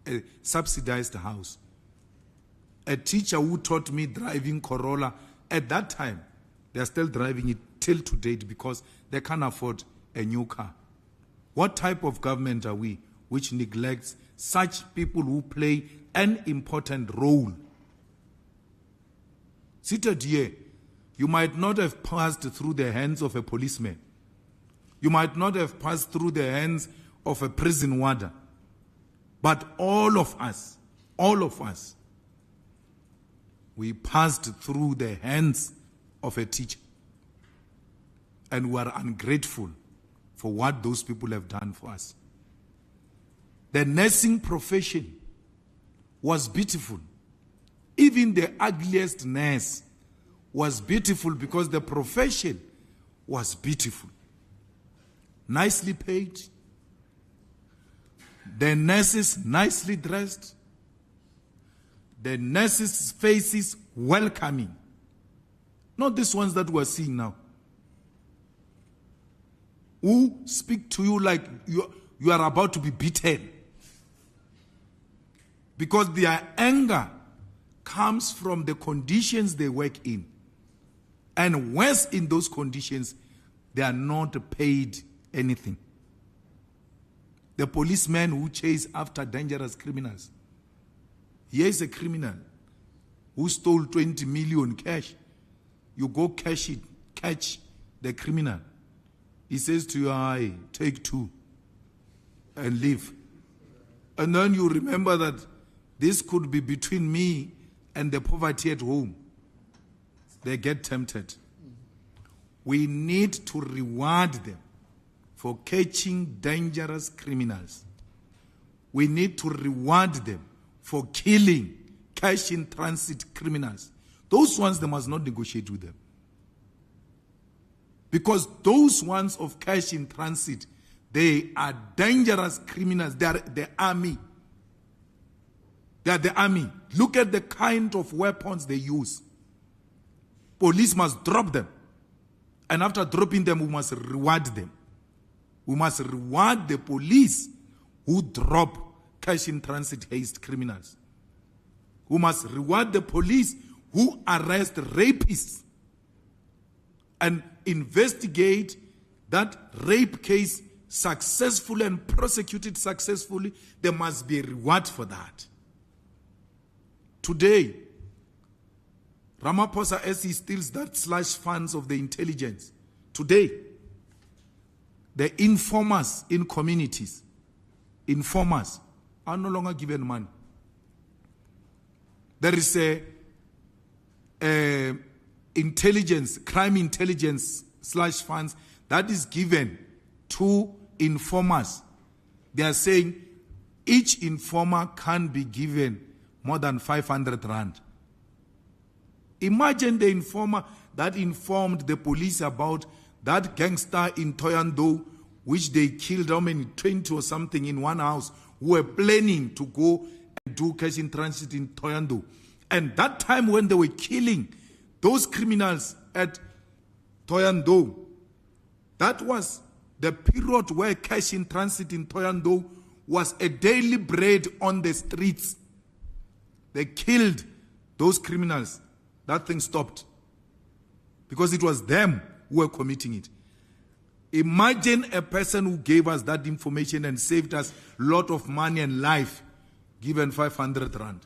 a subsidized house. A teacher who taught me driving Corolla, at that time, they are still driving it till to date because they can't afford a new car. What type of government are we which neglects such people who play an important role? Seated here, you might not have passed through the hands of a policeman. You might not have passed through the hands of a prison warder. But all of us, we passed through the hands of a teacher. And we are ungrateful for what those people have done for us. The nursing profession was beautiful. Even the ugliest nurse was beautiful because the profession was beautiful. Nicely paid. The nurses nicely dressed. The nurses' faces welcoming. Not these ones that we're seeing now, who speak to you like you are about to be beaten. Because their anger comes from the conditions they work in. And worse, in those conditions, they are not paid anything. The policeman who chase after dangerous criminals. Here is a criminal who stole 20 million cash. You go catch the criminal. He says to you, "I take 2 and leave." And then you remember that this could be between me and the poverty at home. They get tempted. We need to reward them for catching dangerous criminals. We need to reward them for killing cash in transit criminals. Those ones, they must not negotiate with them. Because those ones of cash in transit, they are dangerous criminals. They are the army. They are the army. Look at the kind of weapons they use. Police must drop them. And after dropping them, we must reward them. We must reward the police who drop cash in transit haste criminals. We must reward the police who arrest rapists and investigate that rape case successfully and prosecute it successfully. There must be a reward for that. Today, Ramaphosa, as he steals that slush funds of the intelligence, today, the informers in communities, informers, are no longer given money. There is a intelligence, crime intelligence / funds that is given to informers. They are saying each informer can be given more than 500 rand. Imagine the informer that informed the police about that gangster in Thohoyandou, which they killed, how many, 20 or something in one house, who were planning to go and do cash in transit in Thohoyandou. And that time when they were killing those criminals at Thohoyandou, that was the period where cash in transit in Thohoyandou was a daily bread on the streets. They killed those criminals. That thing stopped. Because it was them who were committing it. Imagine a person who gave us that information and saved us a lot of money and life, given 500 rand.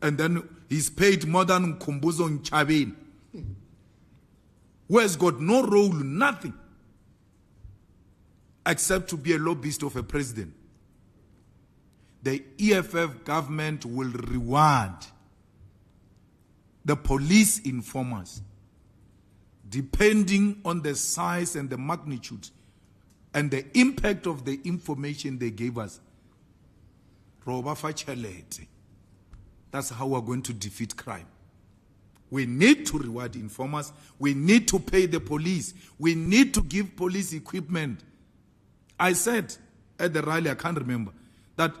And then he's paid more than Nkumbuzo Nchabeni, who has got no role, nothing, except to be a lobbyist of a president. The EFF government will reward the police informers depending on the size and the magnitude and the impact of the information they gave us. That's how we're going to defeat crime. We need to reward informers. We need to pay the police. We need to give police equipment. I said at the rally, I can't remember, that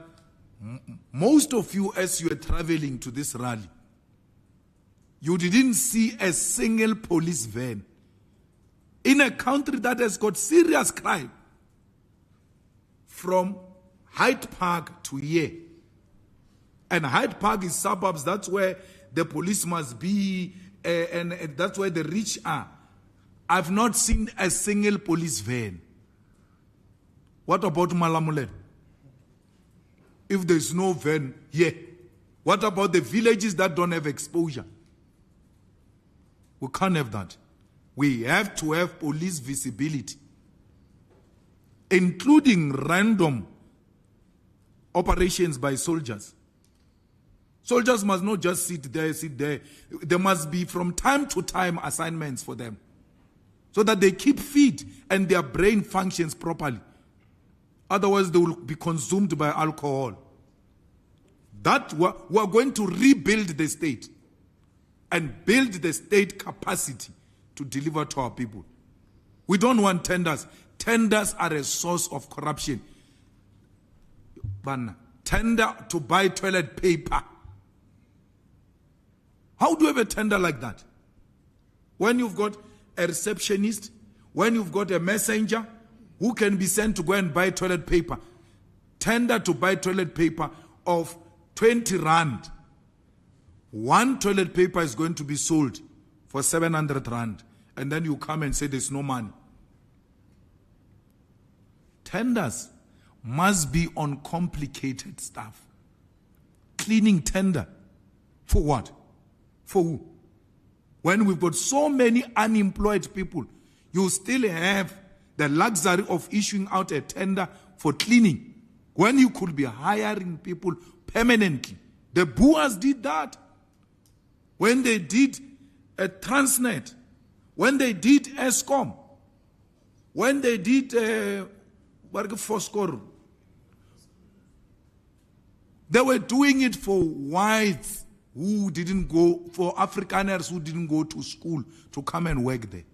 most of you, as you were traveling to this rally, you didn't see a single police van in a country that has got serious crime, from Hyde Park to here. And Hyde Park is suburbs. That's where the police must be, and that's where the rich are. I've not seen a single police van. What about Malamulele? If there's no van here, what about the villages that don't have exposure? We can't have that. We have to have police visibility, including random operations by soldiers. Soldiers must not just sit there. There must be from time to time assignments for them so that they keep fit and their brain functions properly. Otherwise, they will be consumed by alcohol. That we're going to rebuild the state and build the state capacity to deliver to our people. We don't want tenders. Tenders are a source of corruption. Tender to buy toilet paper. How do you have a tender like that? When you've got a receptionist, when you've got a messenger who can be sent to go and buy toilet paper. Tender to buy toilet paper of 20 rand. One toilet paper is going to be sold for 700 rand. And then you come and say there's no money. Tenders must be on complicated stuff. Cleaning tender. For what? For who? When we've got so many unemployed people, you still have the luxury of issuing out a tender for cleaning when you could be hiring people permanently. The Boers did that. When they did a Transnet, when they did Eskom, when they did Foscor, they were doing it for whites who didn't go, for Afrikaners who didn't go to school to come and work there.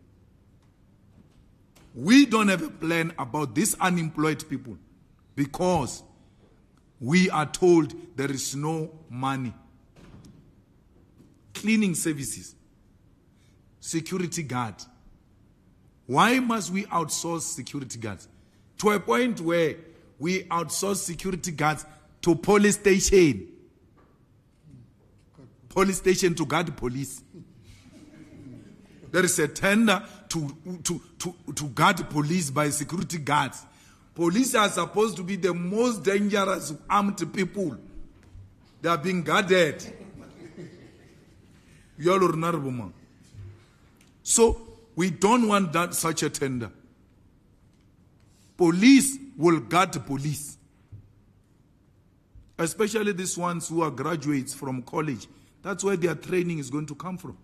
We don't have a plan about these unemployed people because we are told there is no money. Cleaning services, security guard. Why must we outsource security guards? To a point where we outsource security guards to police station. Police station to guard police. There is a tender to guard police by security guards. Police are supposed to be the most dangerous armed people. They are being guarded. So we don't want that such a tender. Police will guard police. Especially these ones who are graduates from college. That's where their training is going to come from.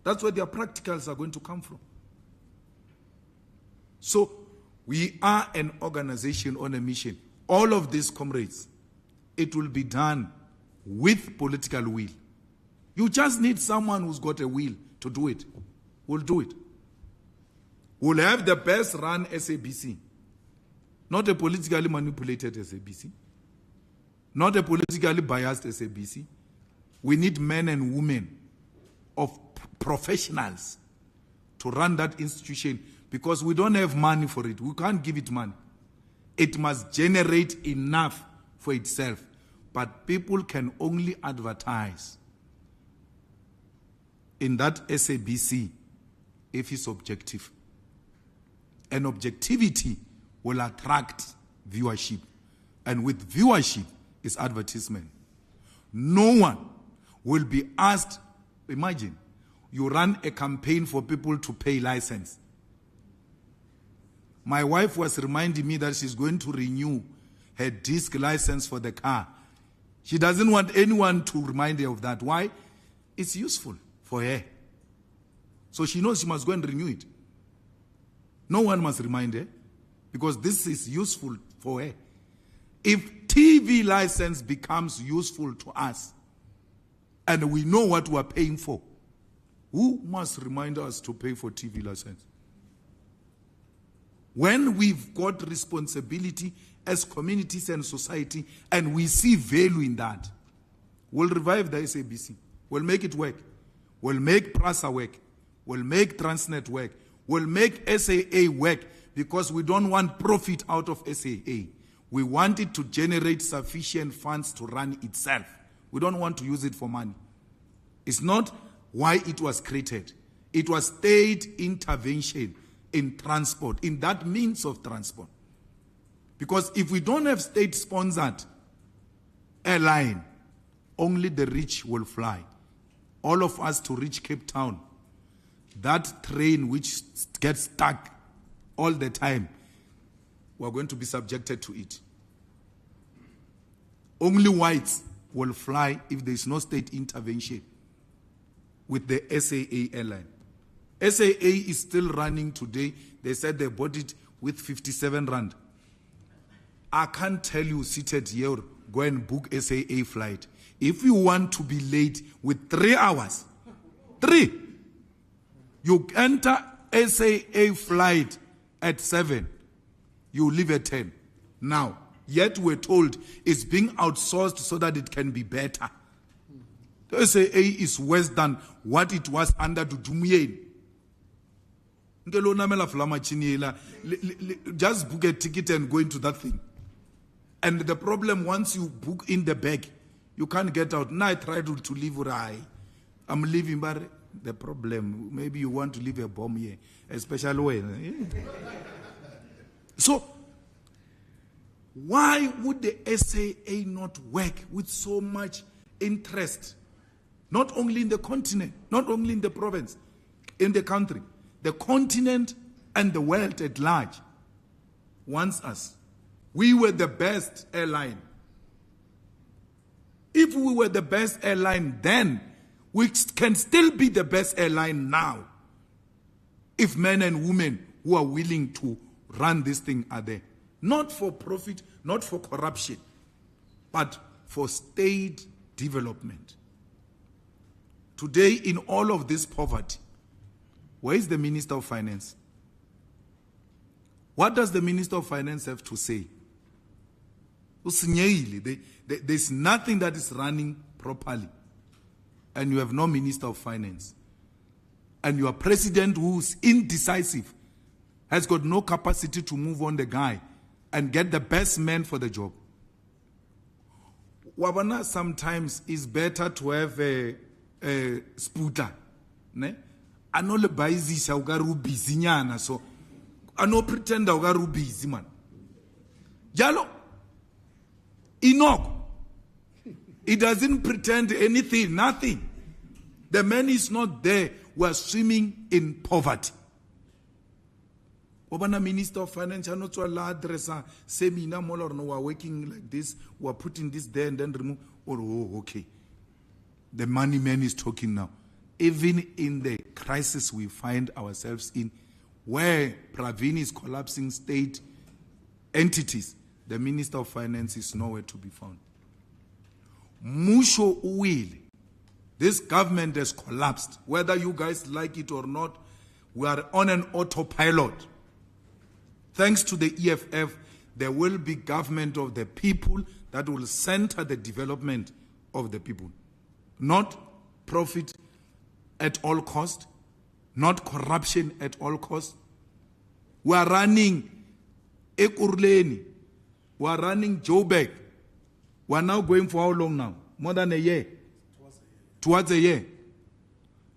That's where their practicals are going to come from. So we are an organization on a mission. All of these, comrades, it will be done with political will. You just need someone who's got a will to do it. We'll do it. We'll have the best run SABC. Not a politically manipulated SABC. Not a politically biased SABC. We need men and women of professionals to run that institution because we don't have money for it. We can't give it money. It must generate enough for itself. But people can only advertise in that SABC if it's objective. And objectivity will attract viewership. And with viewership is advertisement. No one will be asked, imagine, you run a campaign for people to pay license. My wife was reminding me that she's going to renew her disc license for the car. She doesn't want anyone to remind her of that. Why? It's useful for her. So she knows she must go and renew it. No one must remind her because this is useful for her. If TV license becomes useful to us and we know what we are paying for, who must remind us to pay for TV license? When we've got responsibility as communities and society and we see value in that, we'll revive the SABC. We'll make it work. We'll make PRASA work. We'll make Transnet work. We'll make SAA work because we don't want profit out of SAA. We want it to generate sufficient funds to run itself. We don't want to use it for money. It's not why it was created. It was state intervention in transport, in that means of transport. Because if we don't have state-sponsored airline, only the rich will fly. All of us to reach Cape Town, that train which gets stuck all the time, we're going to be subjected to it. Only whites will fly if there is no state intervention with the SAA airline. SAA is still running today. They said they bought it with 57 rand. I can't tell you seated here, go and book SAA flight. If you want to be late with 3 hours, 3, you enter SAA flight at 7, you leave at 10. Now, yet we're told it's being outsourced so that it can be better. The SAA is worse than what it was under Dudumien. Just book a ticket and go into that thing. And the problem, once you book in the bag, you can't get out. Now I try to leave Urai. I'm leaving, but the problem, maybe you want to leave a bomb here, especially when. So, why would the SAA not work with so much interest? Not only in the continent, not only in the province, in the country. The continent and the world at large wants us. We were the best airline. If we were the best airline then, we can still be the best airline now. If men and women who are willing to run this thing are there. Not for profit, not for corruption, but for state development. Today, in all of this poverty, where is the Minister of Finance? What does the Minister of Finance have to say? There's nothing that is running properly. And you have no Minister of Finance. And your president, who's indecisive, has got no capacity to move on the guy and get the best man for the job. Wabana, sometimes it's better to have a sputa. Ne? Ano le baizisha ugaru busy nyana, so ano pretenda ugaru busy man. Jalo, Enoch, he doesn't pretend anything, nothing. The man is not there. We are swimming in poverty. Obana Minister of Finance, not to allow addressa seminar, more or no, we are working like this, we are putting this there and then remove. Oh, okay. The money man is talking now. Even in the crisis we find ourselves in, where Pravin is collapsing state entities, the Minister of Finance is nowhere to be found. Musho Uwili. This government has collapsed. Whether you guys like it or not, we are on an autopilot. Thanks to the EFF, there will be government of the people that will center the development of the people. Not profit at all cost, not corruption at all cost. We are running Ekurleni, we are running Joburg. We are now going for how long now? More than a year. Towards a year.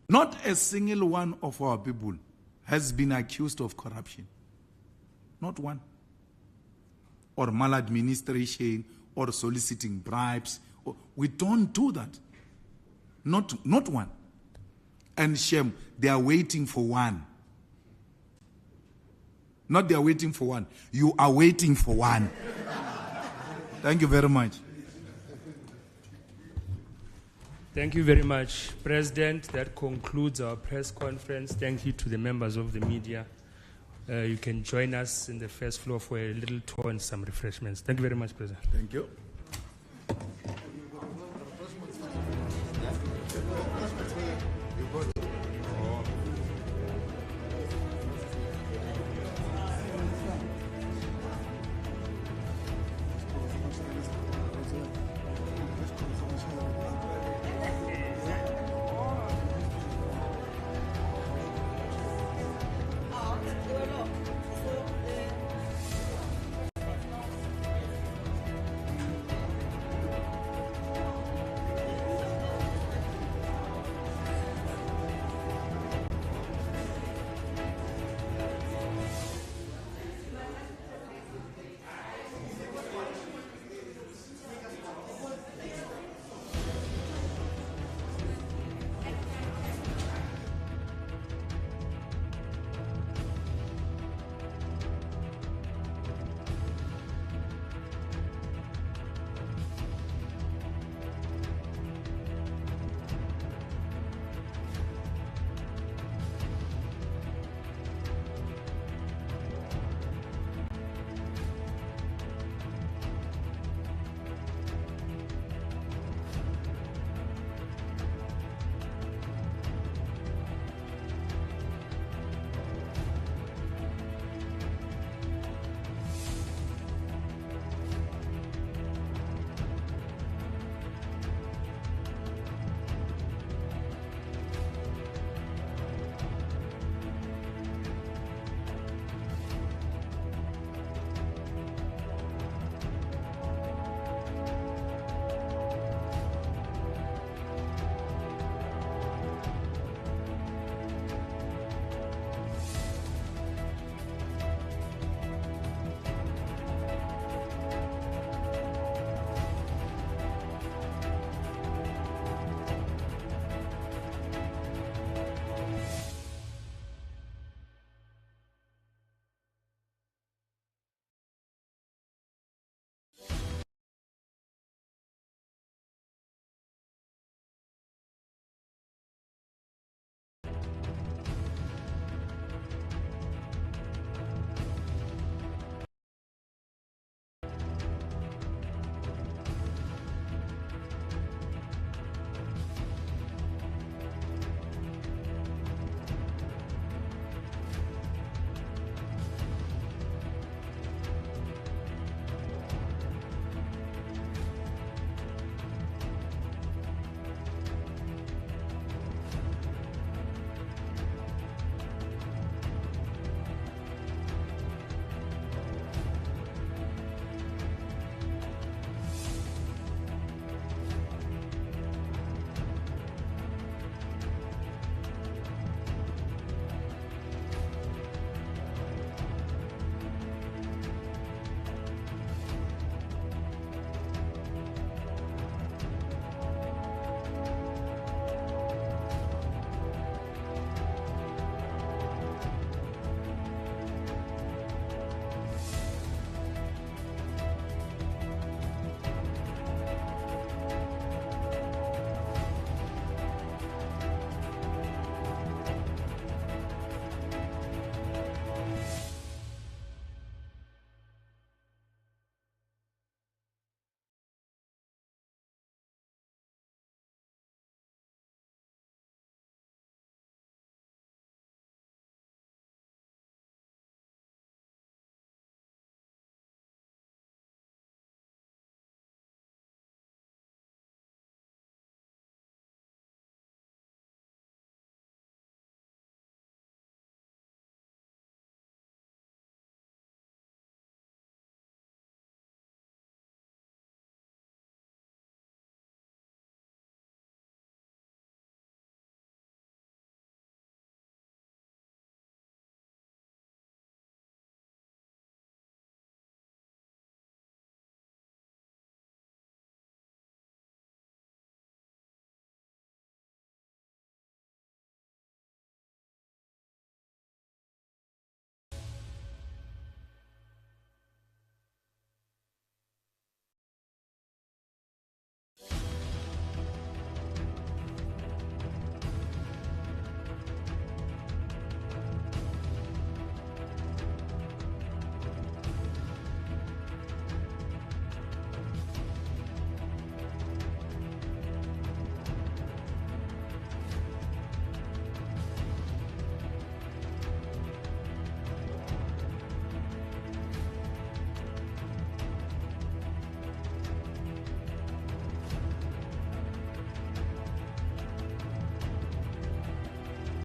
Not a single one of our people has been accused of corruption. Not one. Or maladministration, or soliciting bribes. We don't do that. Not one. And shame, they are waiting for one. Not they are waiting for one. You are waiting for one. Thank you very much. Thank you very much, President. That concludes our press conference. Thank you to the members of the media. You can join us in the first floor for a little tour and some refreshments. Thank you very much, President. Thank you.